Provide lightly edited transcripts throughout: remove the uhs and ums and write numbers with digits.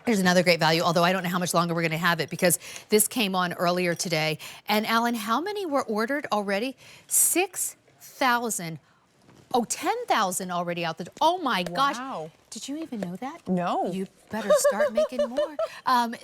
Here's another great value, although I don't know how much longer we're going to have it because this came on earlier today. And Alan, how many were ordered already? 6,000. Oh, 10,000 already out the door. Oh my gosh. Wow. Did you even know that? No. You better start making more.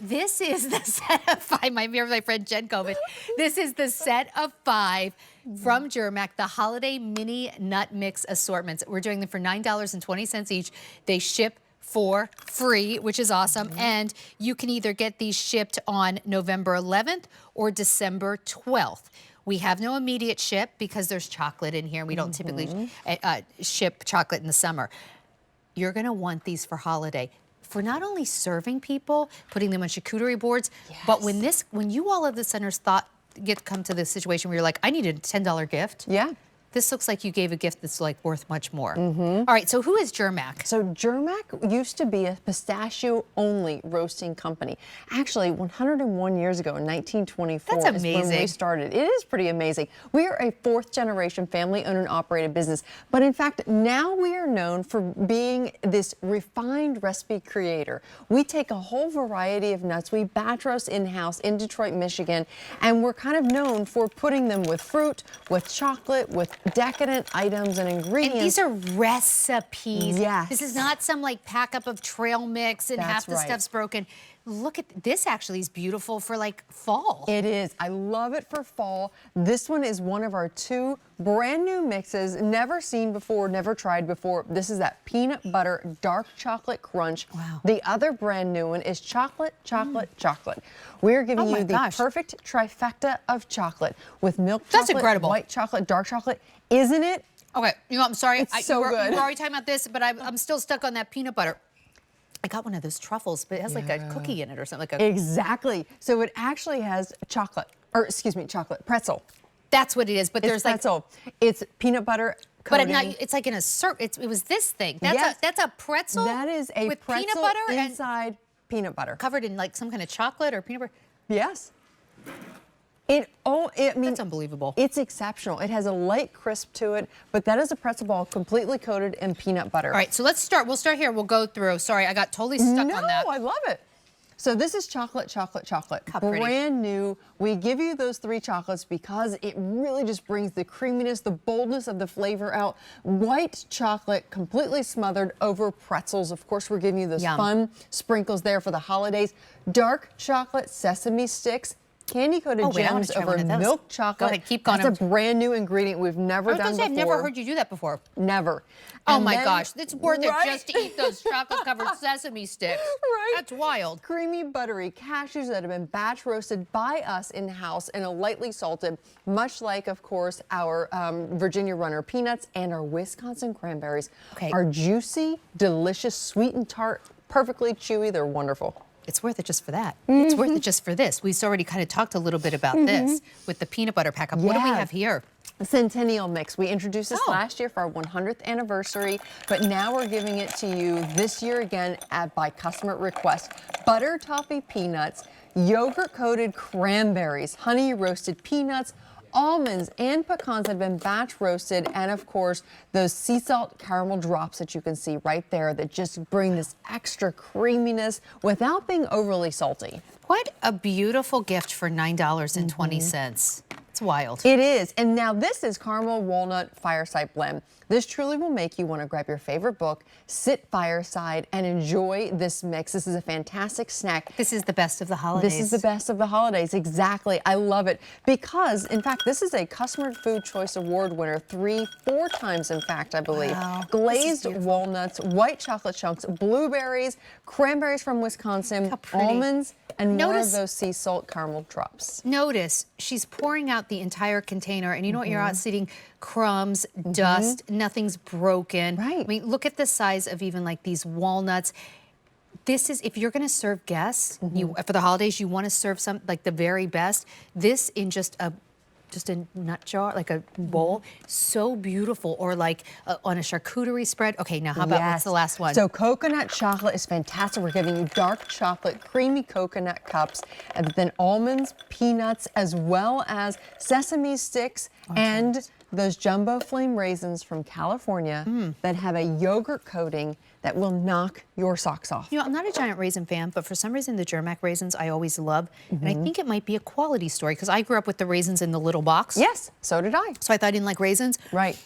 This is the set of 5. My friend Jen Covid. This is the set of 5 from Germack, the holiday mini nut mix assortments. We're doing them for $9.20 each. They ship for free, which is awesome. And you can either get these shipped on November 11th or December 12th. We have no immediate ship because there's chocolate in here. We don't typically ship chocolate in the summer. You're gonna want these for holiday. For not only serving people, putting them on charcuterie boards, but when you all of the centers come to this situation where you're like, I need a $10 gift. Yeah. This looks like you gave a gift that's like worth much more. All right, so who is Germack? So Germack used to be a pistachio-only roasting company. Actually, 101 years ago in 1924 That's amazing. is when we started. It is pretty amazing. We are a 4th-generation family-owned and operated business, but in fact, now we are known for being this refined recipe creator. We take a whole variety of nuts. We batch roast in-house in Detroit, Michigan, and we're kind of known for putting them with fruit, with chocolate, with decadent items and ingredients. And these are recipes. Yes. This is not some like pack up of trail mix and half the stuff's broken. Look at this, actually is beautiful for like fall. It is. I love it for fall. This one is one of our 2 brand new mixes, never seen before, never tried before. This is that peanut butter dark chocolate crunch. Wow. The other brand new one is chocolate, chocolate, chocolate. We're giving you the perfect trifecta of chocolate with milk chocolate, That's incredible. White chocolate, dark chocolate. Isn't it? Okay, you know, I'm sorry. It's so good. We're already talking about this, but I'm still stuck on that peanut butter. I got one of those truffles, but it has like a cookie in it or something. Like Exactly. So it actually has chocolate, or excuse me, chocolate pretzel. That's what it is, but there's pretzel. It's peanut butter coating. But now it's like in a it was this thing. That's a pretzel. That is a with pretzel peanut butter inside peanut butter. Covered in like some kind of chocolate or peanut butter. Yes. I mean, that's unbelievable. It's exceptional. It has a light crisp to it, but that is a pretzel ball completely coated in peanut butter. All right, so let's start. We'll start here. We'll go through. Sorry, I got totally stuck on that. No, I love it. So this is chocolate, chocolate, chocolate. How pretty. Brand new. We give you those 3 chocolates because it really just brings the creaminess, the boldness of the flavor out. White chocolate, completely smothered over pretzels. Of course, we're giving you those fun sprinkles there for the holidays. Dark chocolate sesame sticks. Candy-coated gems over milk chocolate. Go ahead, keep going. That's a brand new ingredient we've never done before. I've never heard you do that before. Never. Oh my gosh, it's worth it just to eat those chocolate-covered sesame sticks. Right. That's wild. Creamy, buttery cashews that have been batch roasted by us in-house and are lightly salted, much like, of course, our Virginia Runner peanuts and our Wisconsin cranberries. Are juicy, delicious, sweet and tart, perfectly chewy. They're wonderful. It's worth it just for that. It's worth it just for this. We've already kind of talked a little bit about this with the peanut butter pack up. What do we have here? Centennial Mix. We introduced this last year for our 100th anniversary, but now we're giving it to you this year again by customer request. Butter toffee peanuts, yogurt-coated cranberries, honey roasted peanuts, almonds and pecans have been batch roasted, and of course those sea salt caramel drops that you can see right there that just bring this extra creaminess without being overly salty. What a beautiful gift for $9.20. It's wild. It is. And now this is Caramel Walnut Fireside Blend. This truly will make you want to grab your favorite book, sit fireside, and enjoy this mix. This is a fantastic snack. This is the best of the holidays. This is the best of the holidays, exactly. I love it because, in fact, this is a Customer Food Choice Award winner 4 times, in fact, I believe. Wow. Glazed walnuts, white chocolate chunks, blueberries, cranberries from Wisconsin, almonds, and more of those sea salt caramel drops. Notice she's pouring out the entire container, and you know what you're out seeing? Crumbs, dust, nothing's broken. Right. I mean, look at the size of even like these walnuts. This is, if you're going to serve guests, for the holidays, you want to serve some, like the very best. This in just a nut jar, like a bowl, so beautiful. Or like on a charcuterie spread. Okay, now how about what's the last one? So coconut chocolate is fantastic. We're giving you dark chocolate, creamy coconut cups, and then almonds, peanuts, as well as sesame sticks and those jumbo flame raisins from California that have a yogurt coating that will knock your socks off. You know, I'm not a giant raisin fan, but for some reason the Germack raisins I always love. And I think it might be a quality story because I grew up with the raisins in the little box. Yes, so did I. So I thought I didn't like raisins. Right.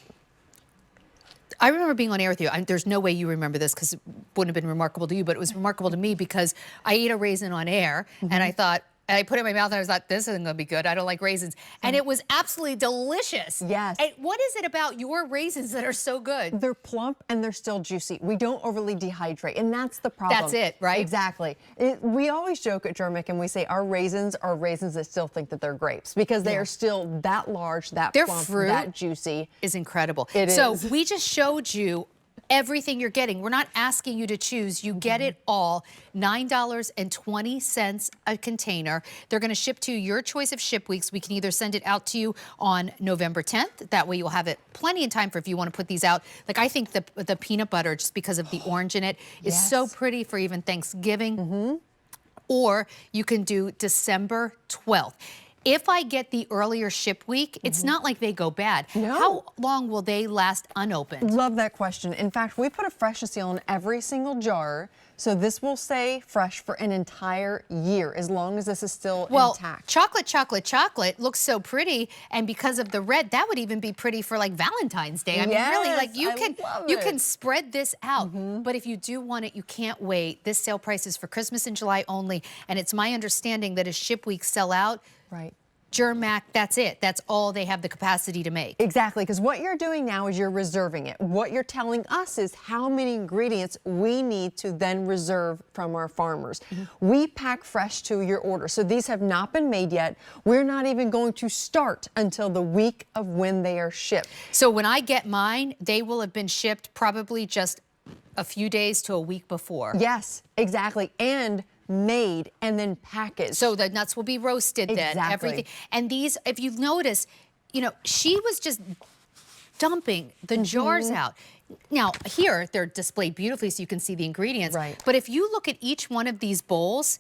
I remember being on air with you. There's no way you remember this because it wouldn't have been remarkable to you, but it was remarkable to me because I ate a raisin on air and I thought, and I put it in my mouth and I thought, this isn't going to be good. I don't like raisins. And it was absolutely delicious. Yes. And what is it about your raisins that are so good? They're plump and they're still juicy. We don't overly dehydrate, and that's the problem. That's it, right? Exactly. We always joke at Germack and we say our raisins are raisins that still think that they're grapes because they are still that large, that Their plump, fruit that juicy. Is incredible. It so is. we just showed you everything you're getting. We're not asking you to choose. You get it all. $9.20 a container. They're going to ship to your choice of ship weeks. We can either send it out to you on November 10th. That way you'll have it plenty of time for if you want to put these out. Like I think the peanut butter, just because of the orange in it, is so pretty for even Thanksgiving. Or you can do December 12th. If I get the earlier ship week, it's not like they go bad. No. How long will they last unopened? Love that question. In fact, we put a freshness seal in every single jar, so this will stay fresh for an entire year as long as this is still intact. Chocolate, chocolate, chocolate looks so pretty, and because of the red, that would even be pretty for like Valentine's Day. I mean, really, like you can spread this out. But if you do want it, you can't wait. This sale price is for Christmas and July only, and it's my understanding that as ship weeks sell out, Right. Germack, that's it. That's all they have the capacity to make. Exactly, because what you're doing now is you're reserving it. What you're telling us is how many ingredients we need to then reserve from our farmers. We pack fresh to your order, so these have not been made yet. We're not even going to start until the week of when they are shipped. So when I get mine, they will have been shipped probably just a few days to a week before. Yes, exactly, and made and then packaged. So the nuts will be roasted then, everything. And these, if you notice, you know, she was just dumping the jars out. Now, here, they're displayed beautifully so you can see the ingredients. Right. But if you look at each one of these bowls,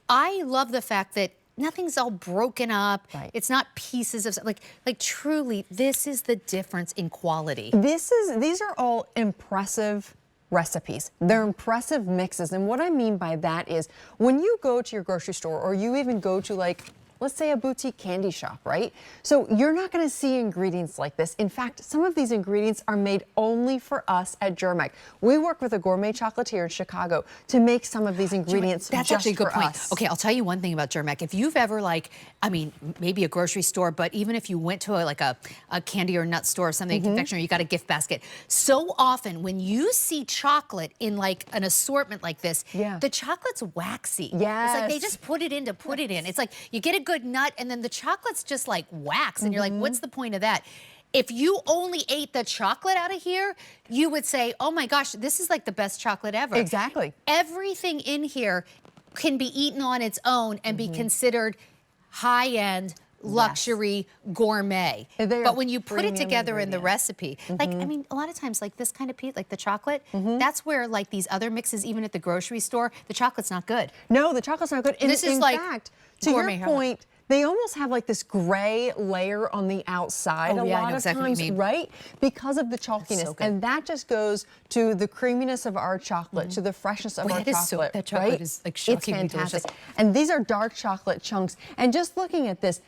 I love the fact that nothing's all broken up. Right. It's not pieces of, like truly, this is the difference in quality. These are all impressive recipes. They're impressive mixes. And what I mean by that is when you go to your grocery store or you even go to, like, let's say a boutique candy shop, right? So you're not going to see ingredients like this. In fact, some of these ingredients are made only for us at Germack. We work with a gourmet chocolatier in Chicago to make some of these ingredients That's just actually a good for point. us. Okay, I'll tell you one thing about Germack. If you've ever, like, I mean, maybe a grocery store, but even if you went to a candy or nut store or something, confectionery, you got a gift basket. So often when you see chocolate in like an assortment like this, the chocolate's waxy. Yes. It's like they just put it in to put it in. It's like you get a good nut and then the chocolate's just like wax and you're like, what's the point of that? If you only ate the chocolate out of here, you would say, oh my gosh, this is like the best chocolate ever. Exactly. Everything in here can be eaten on its own and be considered high-end, luxury, gourmet. But when you put it together in the recipe, like, I mean, a lot of times, like this kind of peat, like the chocolate, that's where, like, these other mixes, even at the grocery store, the chocolate's not good. No, the chocolate's not good. And This is in like fact, to your point, they almost have like this gray layer on the outside a lot of times, right? Because of the chalkiness. And that just goes to the creaminess of our chocolate, to the freshness of our chocolate. That chocolate is like shockingly it's fantastic. delicious. And these are dark chocolate chunks. And just looking at this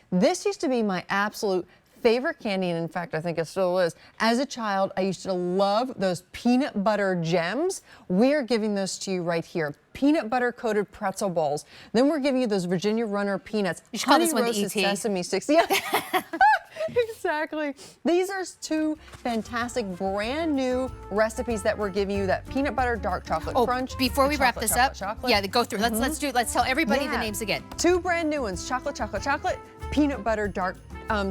used to be my absolute favorite candy, and in fact, I think it still is. As a child, I used to love those peanut butter gems. We're giving those to you right here. Peanut butter coated pretzel balls. Then we're giving you those Virginia Runner peanuts. You should call this one the roasted ET. sesame sticks. Yeah. Exactly. These are two fantastic brand new recipes that we're giving you, that peanut butter dark chocolate crunch. Before we wrap this up, go through. Let's tell everybody the names again. Two brand new ones, chocolate, chocolate, chocolate, peanut butter dark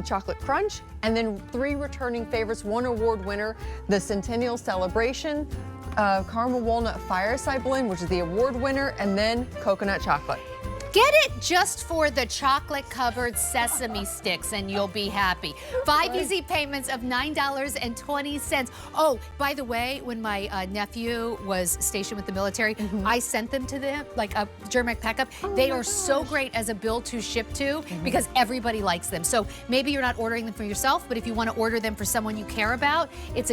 chocolate crunch, and then 3 returning favorites, 1 award winner, the Centennial Celebration, caramel walnut fireside blend, which is the award winner, and then coconut chocolate. Get it just for the chocolate-covered sesame sticks and you'll be happy. 5 easy payments of $9.20. Oh, by the way, when my nephew was stationed with the military, I sent them to them, like a Germack pack up. They are so great as a bill to ship to because everybody likes them. So maybe you're not ordering them for yourself, but if you want to order them for someone you care about, it's a